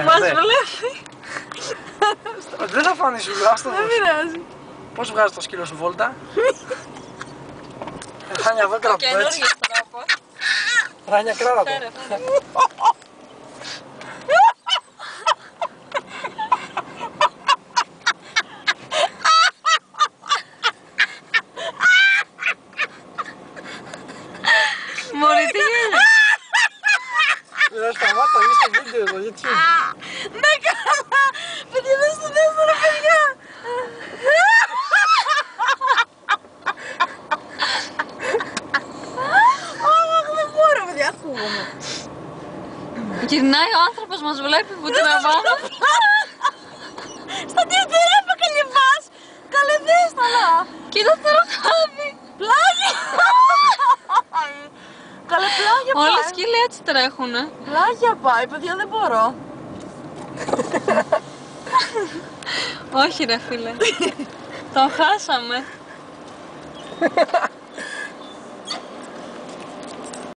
Μας βλέπει. Δεν θα φανεί σου, άστο. Δεν πειράζει. Πώς βγάζει το σκύλο σου βόλτα? Ράνια εδώ κρατώ έτσι. Ράνια κράτα το. Μωρή, τι γίνεται? Δεν σταμάτα, είστε βίντεο εδώ, YouTube. Ναι, καλά! Παιδιά, δεν στο δεύτερο, παιδιά! Δεν μπορώ, παιδιά, ακούγομαι. Γυρνάει ο άνθρωπος, μας βλέπει που τραβάμε. Στα διατηρία που καλυβάς! Καλυβίσταλα! Κοίτα το ροχάδι! Πλάγια! Καλέ, πλάγια πάει! Όλοι οι σκύλοι έτσι τρέχουνε. Πλάγια πάει, παιδιά, δεν μπορώ. Όχι ρε φίλε. Τον χάσαμε.